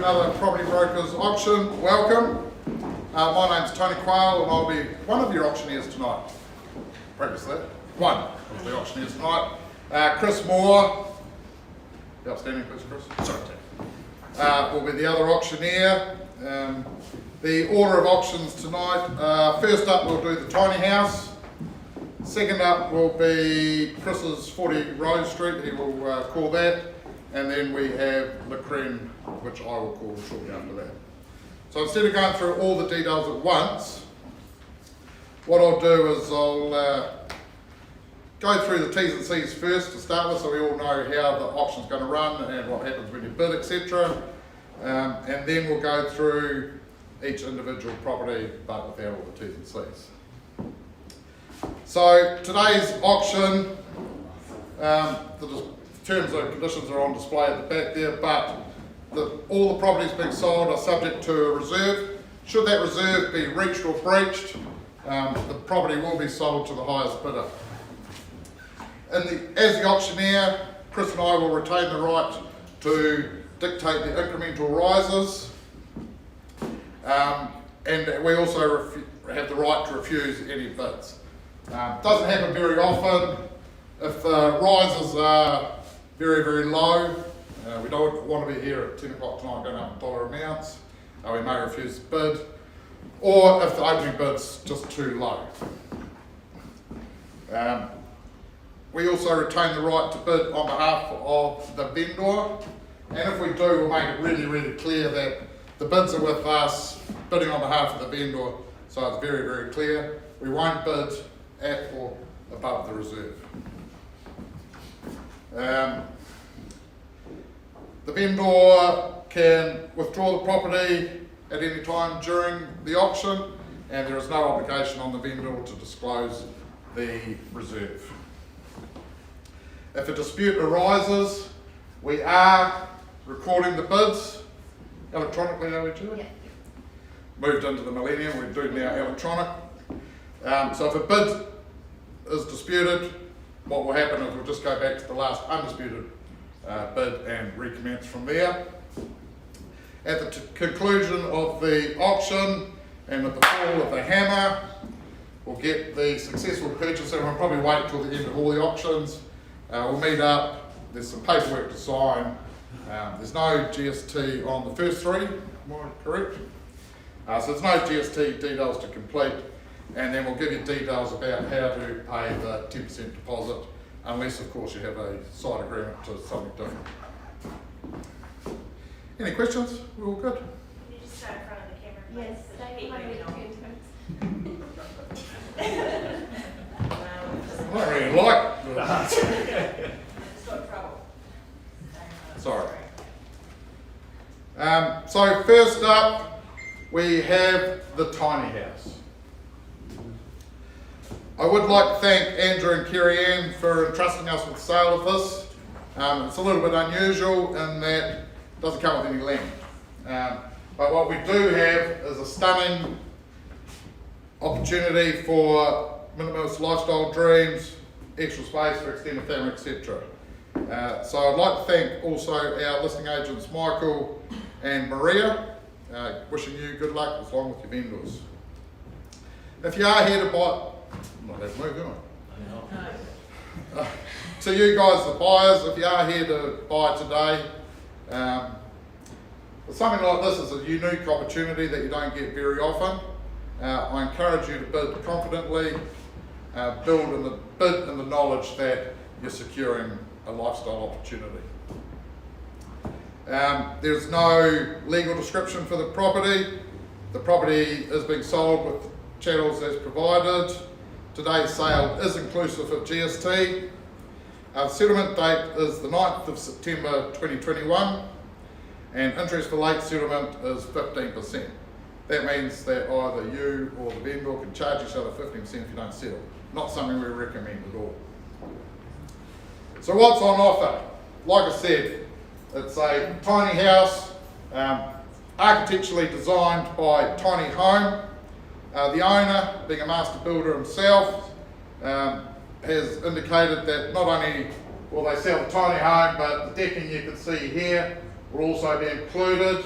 another Property Brokers auction. Welcome. My name's Tony Quayle and I'll be one of your auctioneers tonight. Practice that. One of the auctioneers tonight. Chris Moore, the outstanding please Chris. Sorry, will be the other auctioneer. The order of auctions tonight, first up we'll do the tiny house. Second up will be Chris's 40 Rose Street, he will call that. And then we have Le Creme, which I will call shortly after that. So instead of going through all the details at once, what I'll do is I'll go through the T's and C's first to start with, so we all know how the auction's going to run and what happens when you bid, etc. And then we'll go through each individual property, but without all the T's and C's. So today's auction, the terms and conditions are on display at the back there, but all the properties being sold are subject to a reserve. Should that reserve be reached or breached, the property will be sold to the highest bidder. As the auctioneer, Chris and I will retain the right to dictate the incremental rises, and we also have the right to refuse any bids. Doesn't happen very often. If the rises are very, very low, we don't want to be here at 10 o'clock tonight going up dollar amounts, we may refuse the bid, or if the opening bid's just too low. We also retain the right to bid on behalf of the vendor, and if we do, we'll make it really, really clear that the bids are with us, bidding on behalf of the vendor, so it's very, very clear. We won't bid at or above the reserve. The vendor can withdraw the property at any time during the auction, and there is no obligation on the vendor to disclose the reserve. If a dispute arises, we are recording the bids electronically, are we doing? Yeah. Moved into the millennium, we do now electronic. So if a bid is disputed, what will happen is we'll just go back to the last undisputed bid and recommence from there. At the conclusion of the auction and with the fall of the hammer, we'll get the successful purchaser, and we'll probably wait until the end of all the auctions. We'll meet up, there's some paperwork to sign. There's no GST on the first three, am I correct? So there's no GST details to complete, and then we'll give you details about how to pay the 10% deposit, unless of course you have a side agreement to something different. Any questions? We're all good? Can you just stand in front of the camera, please? Yes, So they people might be know. I don't really like the... I just got in trouble. Sorry. So first up, we have the tiny house. I would like to thank Andrew and Kerry Ann for entrusting us with the sale of this. It's a little bit unusual in that it doesn't come with any land. But what we do have is a stunning opportunity for minimalist lifestyle dreams, extra space for extended family, etc. So I'd like to thank also our listing agents Michael and Maria, wishing you good luck along with your vendors. If you are here to buy, I'm not allowed to move, am I? To you guys, the buyers, if you are here to buy today, something like this is a unique opportunity that you don't get very often. I encourage you to bid confidently, bid in the knowledge that you're securing a lifestyle opportunity. There's no legal description for the property. The property is being sold with chattels as provided. Today's sale is inclusive of GST. Our settlement date is the 9th of September 2021, and interest for late settlement is 15%. That means that either you or the vendor can charge each other 15% if you don't settle. Not something we recommend at all. So what's on offer? Like I said, it's a tiny house, architecturally designed by Tiny Home. The owner, being a master builder himself, has indicated that not only will they sell the tiny home, but the decking you can see here will also be included.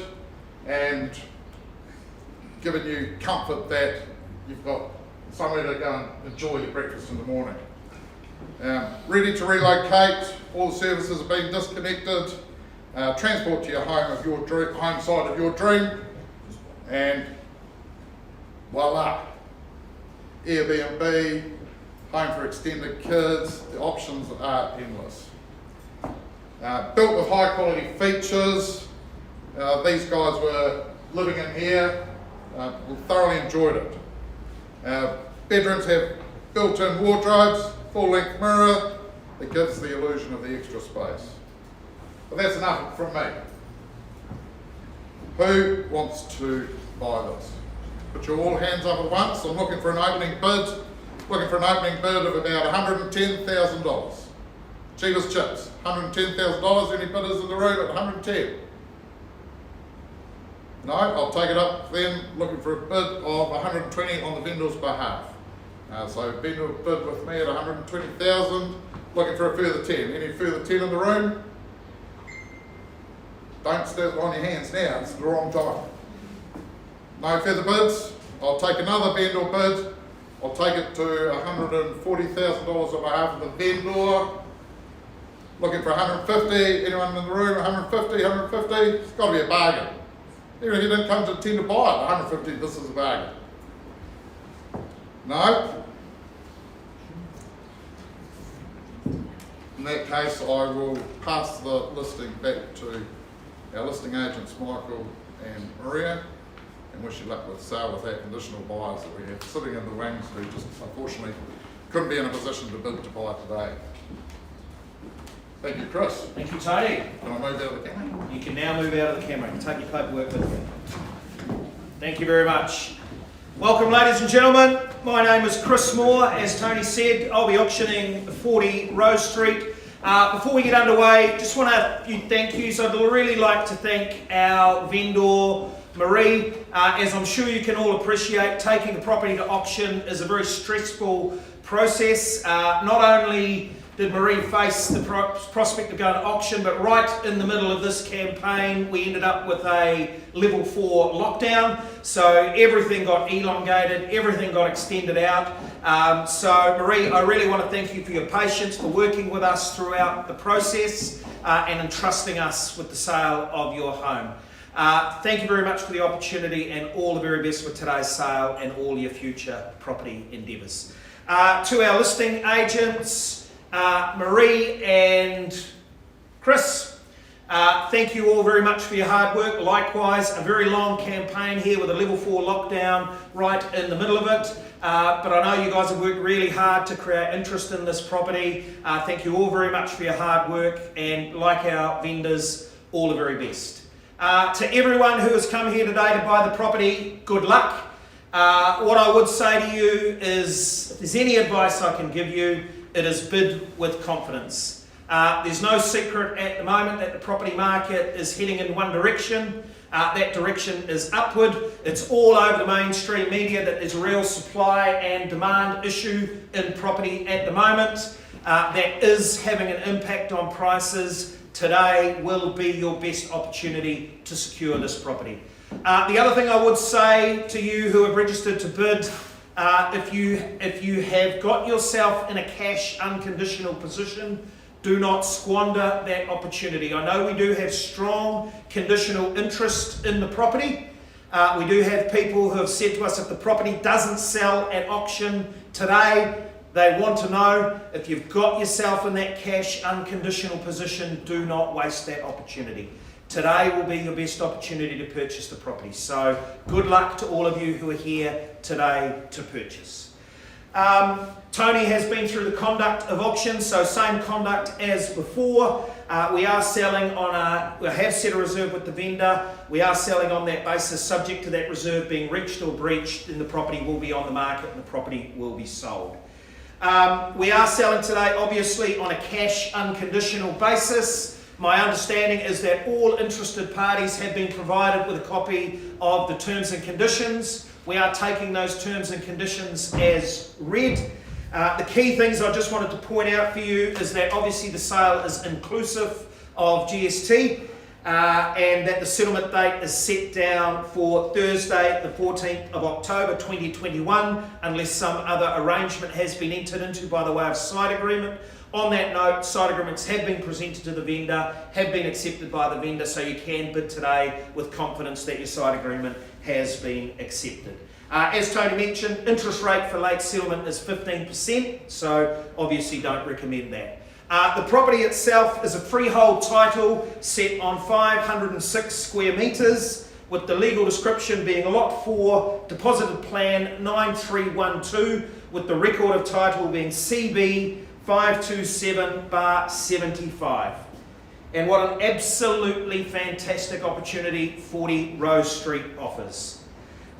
and giving you comfort that you've got somewhere to go and enjoy your breakfast in the morning. Ready to relocate, all the services have been disconnected, transport to your home of your dream, home site of your dream, and voila, Airbnb, home for extended kids, the options are endless. Built with high quality features, these guys were living in here, thoroughly enjoyed it. Bedrooms have built-in wardrobes, full-length mirror that gives the illusion of the extra space. But that's enough from me. Who wants to buy this? Put your all hands up at once. I'm looking for an opening bid. Looking for an opening bid of about $110,000. Cheap as chips. $110,000. Any bidders in the room at 110? No, I'll take it up then. Looking for a bid of 120 on the vendor's behalf. So vendor bid with me at 120,000. Looking for a further 10. Any further 10 in the room? Don't stand on your hands now. It's the wrong time. No further bids. I'll take another vendor bid. I'll take it to $140,000 on behalf of the vendor. Looking for 150. Anyone in the room? 150, 150. It's got to be a bargain. Even if you didn't come to intend to buy it, 150. This is a bargain. No? In that case, I will pass the listing back to our listing agents, Michael and Maria, and wish you luck with the sale with our conditional buyers that we have sitting in the wings who just unfortunately couldn't be in a position to bid to buy today. Thank you, Chris. Thank you, Tony. Can I move out of the camera? You can now move out of the camera and take your paperwork with you. Thank you very much. Welcome, ladies and gentlemen. My name is Chris Moore. As Tony said, I'll be auctioning 40 Rose Street. Before we get underway, just want a few thank yous. I'd really like to thank our vendor, Marie. As I'm sure you can all appreciate, taking a property to auction is a very stressful process. Not only did Marie face the prospect of going to auction, but right in the middle of this campaign, we ended up with a level 4 lockdown. So everything got elongated, everything got extended out. So Marie, I really want to thank you for your patience, for working with us throughout the process and entrusting us with the sale of your home. Thank you very much for the opportunity and all the very best for today's sale and all your future property endeavours. To our listing agents, Marie and Chris, thank you all very much for your hard work. Likewise, a very long campaign here with a level 4 lockdown right in the middle of it. But I know you guys have worked really hard to create interest in this property. Thank you all very much for your hard work, and like our vendors, all the very best. To everyone who has come here today to buy the property, good luck. What I would say to you is, if there's any advice I can give you, it is bid with confidence. There's no secret at the moment that the property market is heading in one direction. That direction is upward. It's all over the mainstream media that there's a real supply and demand issue in property at the moment. That is having an impact on prices. Today will be your best opportunity to secure this property. The other thing I would say to you who have registered to bid, if you have got yourself in a cash unconditional position, do not squander that opportunity. I know we do have strong conditional interest in the property. We do have people who have said to us, if the property doesn't sell at auction today, they want to know, if you've got yourself in that cash unconditional position, do not waste that opportunity. Today will be your best opportunity to purchase the property. So good luck to all of you who are here today to purchase. Tony has been through the conduct of auctions, so same conduct as before. We are selling we have set a reserve with the vendor. We are selling on that basis, subject to that reserve being reached or breached, and the property will be on the market and the property will be sold. We are selling today, obviously, on a cash unconditional basis. My understanding is that all interested parties have been provided with a copy of the terms and conditions. We are taking those terms and conditions as read. The key things I just wanted to point out for you is that obviously the sale is inclusive of GST. and that the settlement date is set down for Thursday the 14th of October 2021 unless some other arrangement has been entered into by the way of side agreement. On that note, side agreements have been presented to the vendor, have been accepted by the vendor, so you can bid today with confidence that your side agreement has been accepted. As Tony mentioned, interest rate for late settlement is 15%, so obviously don't recommend that. The property itself is a freehold title set on 506 square metres, with the legal description being Lot 4, Deposited Plan 9312, with the record of title being CB 527/75. And what an absolutely fantastic opportunity 40 Rose Street offers.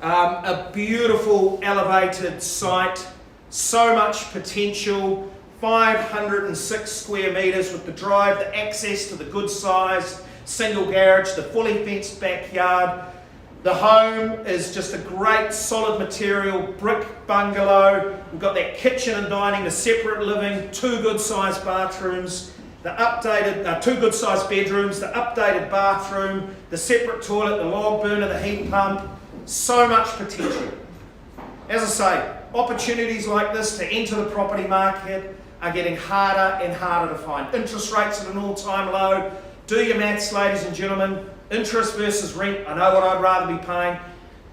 A beautiful elevated site, so much potential, 506 square metres with the drive, the access to the good size single garage, the fully fenced backyard. The home is just a great solid material brick bungalow. We've got that kitchen and dining, the separate living, 2 good sized bathrooms, the updated, 2 good sized bedrooms, the updated bathroom, the separate toilet, the log burner, the heat pump. So much potential. As I say, opportunities like this to enter the property market are getting harder and harder to find. Interest rates at an all-time low. Do your maths, ladies and gentlemen. Interest versus rent, I know what I'd rather be paying.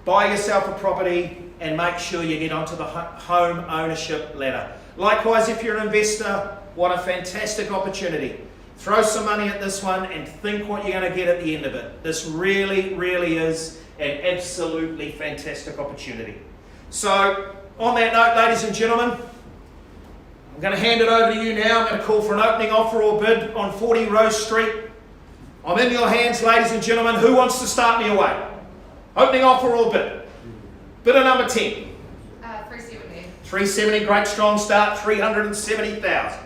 Buy yourself a property and make sure you get onto the home ownership ladder. Likewise, if you're an investor, what a fantastic opportunity. Throw some money at this one and think what you're going to get at the end of it. This really, really is an absolutely fantastic opportunity. So, on that note, ladies and gentlemen, I'm going to hand it over to you now. I'm going to call for an opening offer or bid on 40 Rose Street. I'm in your hands, ladies and gentlemen. Who wants to start me away? Opening offer or bid? Bidder number 10. 370. 370, great strong start. 370,000.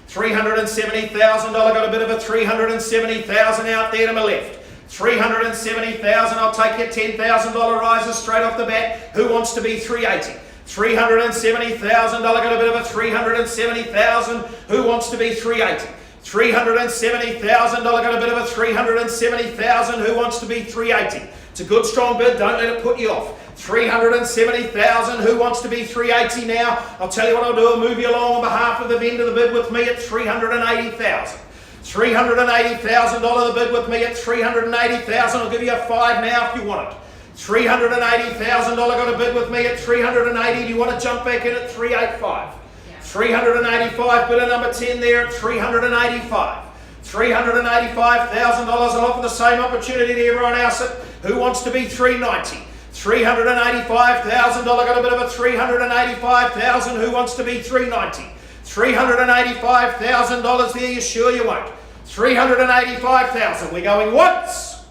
$370,000. Got a bit of a 370,000 out there to my left. 370,000. I'll take your $10,000 rises straight off the bat. Who wants to be 380? $370,000. Got a bit of a 370,000. Who wants to be 380? $370,000. Got a bit of a 370,000. Who wants to be 380? It's a good strong bid. Don't let it put you off. 370,000. Who wants to be 380 now? I'll tell you what I'll do. I'll move you along on behalf of the vendor. The bid with me at 380,000. $380,000 the bid with me at 380,000. I'll give you a 5 now if you want it. $380,000 got a bid with me at 380. Do you want to jump back in at 385? 385, bidder number 10 there at 385. $385,000. I'll offer the same opportunity to everyone else. Who wants to be 390? $385,000. Got a bit of a 385,000. Who wants to be 390? $385,000 there. You sure you won't? $385,000. We're going once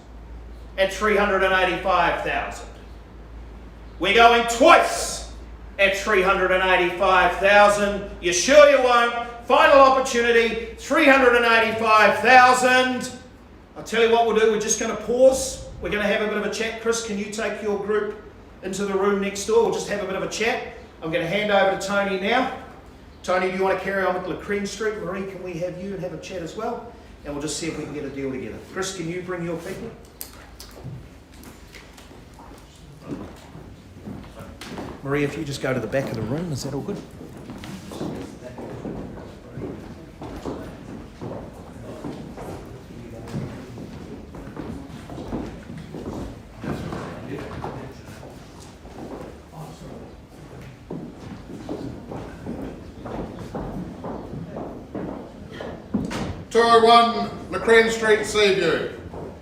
at $385,000. We're going twice at $385,000. You sure you won't? Final opportunity, $385,000. I'll tell you what we'll do. We're just going to pause. We're going to have a bit of a chat. Chris, can you take your group into the room next door? We'll just have a bit of a chat. I'm going to hand over to Tony now. Tony, do you want to carry on with Lacreen Street? Marie, can we have you and have a chat as well? And we'll just see if we can get a deal together. Chris, can you bring your people? Marie, if you just go to the back of the room, is that all good? (201) Lacreen Street, Seaview.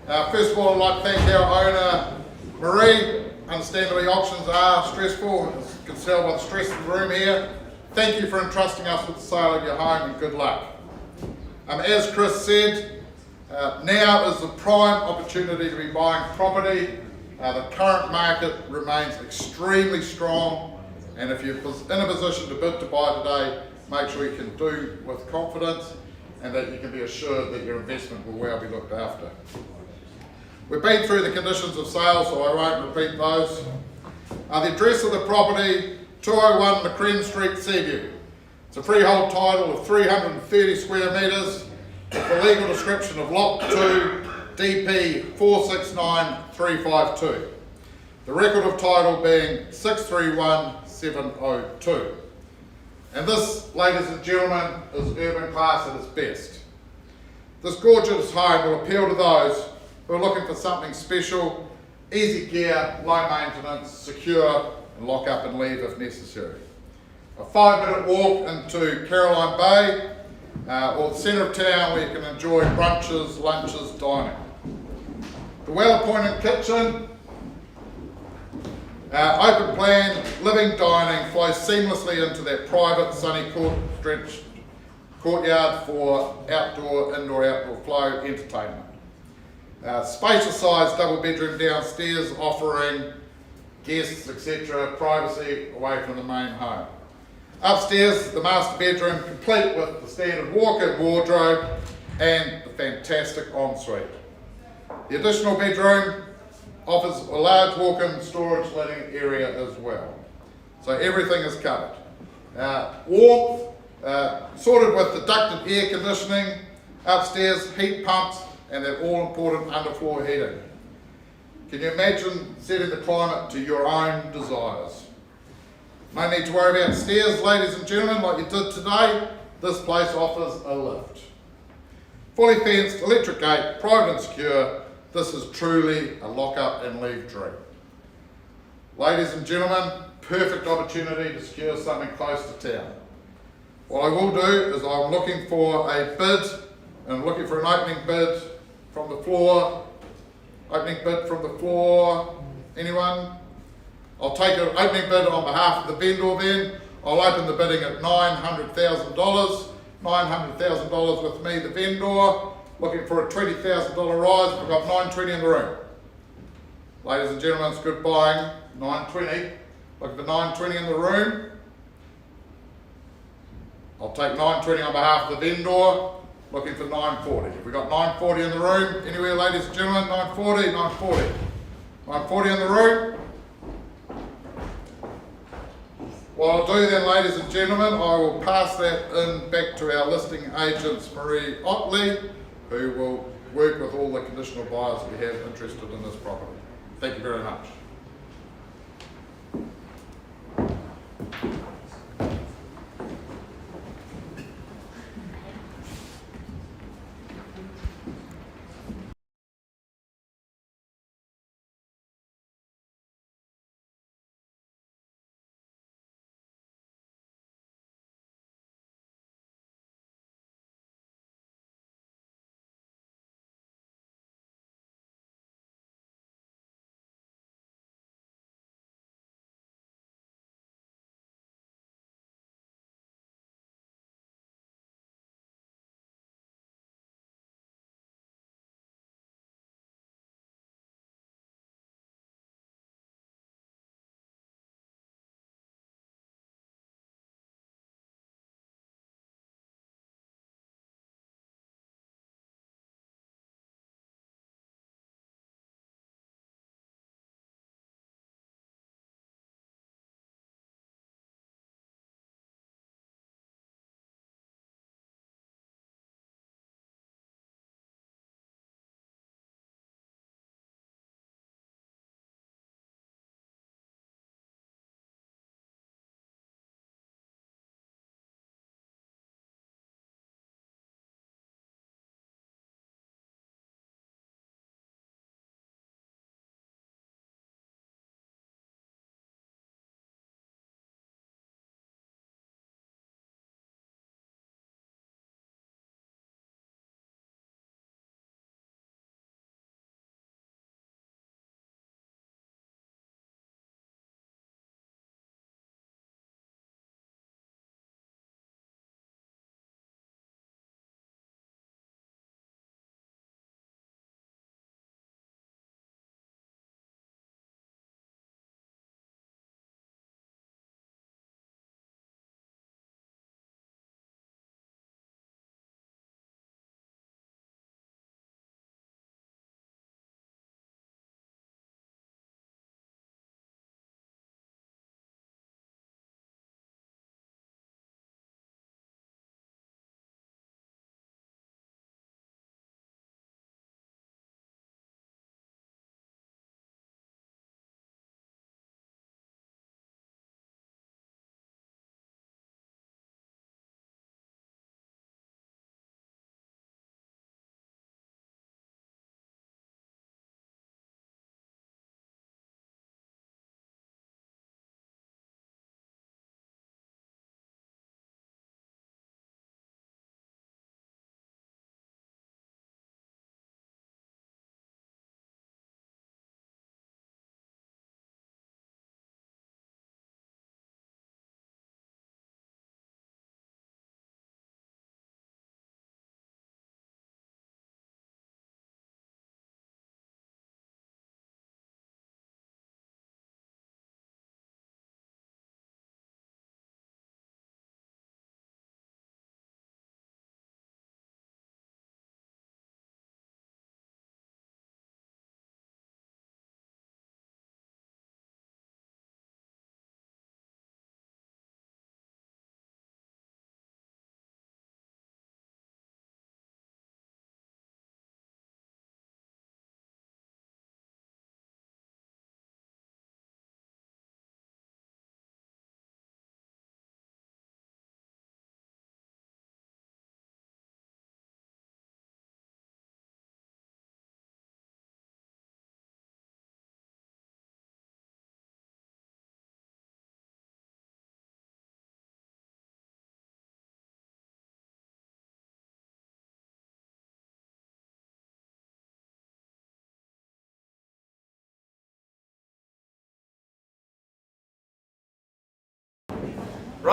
First of all, I'd like to thank our owner, Marie. Understandably, auctions are stressful, as you can tell by the stress of the room here. Thank you for entrusting us with the sale of your home and good luck. As Chris said, now is the prime opportunity to be buying property. The current market remains extremely strong, and if you're in a position to bid to buy today, make sure you can do with confidence and that you can be assured that your investment will well be looked after. We've been through the conditions of sale, so I won't repeat those. The address of the property, 201 Lacreen Street, Seaview. It's a freehold title of 330 square metres, with the legal description of Lot 2, DP 469352. The record of title being 631702. And this, ladies and gentlemen, is urban class at its best. This gorgeous home will appeal to those who are looking for something special, easy care, low maintenance, secure, and lock up and leave if necessary. A 5-minute walk into Caroline Bay or the centre of town where you can enjoy brunches, lunches, dining. The well-appointed kitchen, open plan, living, dining flows seamlessly into that private sunny stretched courtyard for outdoor, outdoor flow entertainment. Spacious sized double bedroom downstairs offering guests, etc., privacy away from the main home. Upstairs, the master bedroom complete with the standard walk-in wardrobe and the fantastic ensuite. The additional bedroom offers a large walk-in storage living area as well. So everything is covered. Warmth, sorted with the ducted air conditioning, upstairs heat pumps, and that all-important underfloor heating. Can you imagine setting the climate to your own desires? No need to worry about stairs, ladies and gentlemen, like you did today. This place offers a lift. Fully fenced, electric gate, private and secure. This is truly a lock up and leave dream. Ladies and gentlemen, perfect opportunity to secure something close to town. What I will do is I'm looking for a bid, and I'm looking for an opening bid from the floor. Opening bid from the floor, anyone? I'll take an opening bid on behalf of the vendor then. I'll open the bidding at $900,000. $900,000 with me, the vendor. Looking for a $20,000 rise. We've got 920 in the room. Ladies and gentlemen, it's good buying. 920. Looking for 920 in the room. I'll take 920 on behalf of the vendor. Looking for 940. We've got 940 in the room. Anywhere, ladies and gentlemen? 940, 940. 940 in the room. What I'll do then, ladies and gentlemen, I will pass that in back to our listing agents, Marie Otley, who will work with all the conditional buyers we have interested in this property. Thank you very much.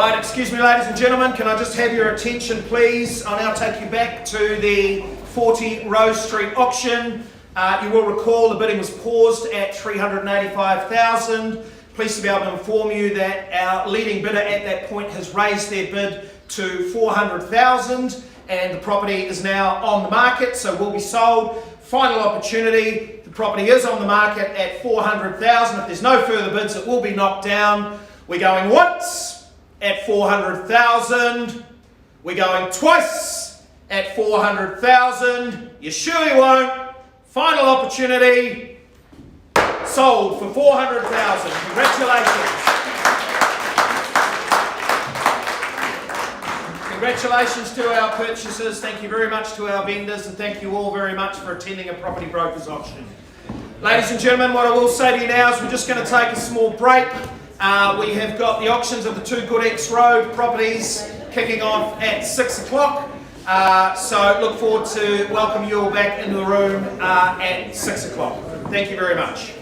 Right, excuse me ladies and gentlemen, can I just have your attention please? I'll now take you back to the 40 Rose Street auction. You will recall the bidding was paused at 385,000. Pleased to be able to inform you that our leading bidder at that point has raised their bid to 400,000 and the property is now on the market, so will be sold. Final opportunity, the property is on the market at 400,000. If there's no further bids, it will be knocked down. We're going once at 400,000. We're going twice at 400,000. You surely won't. Final opportunity. Sold for 400,000. Congratulations. Congratulations to our purchasers. Thank you very much to our vendors, and thank you all very much for attending a property brokers auction. Ladies and gentlemen, what I will say to you now is we're just going to take a small break. We have got the auctions of the 2 Goodex Road properties kicking off at 6 o'clock. So look forward to welcome you all back into the room at 6 o'clock. Thank you very much.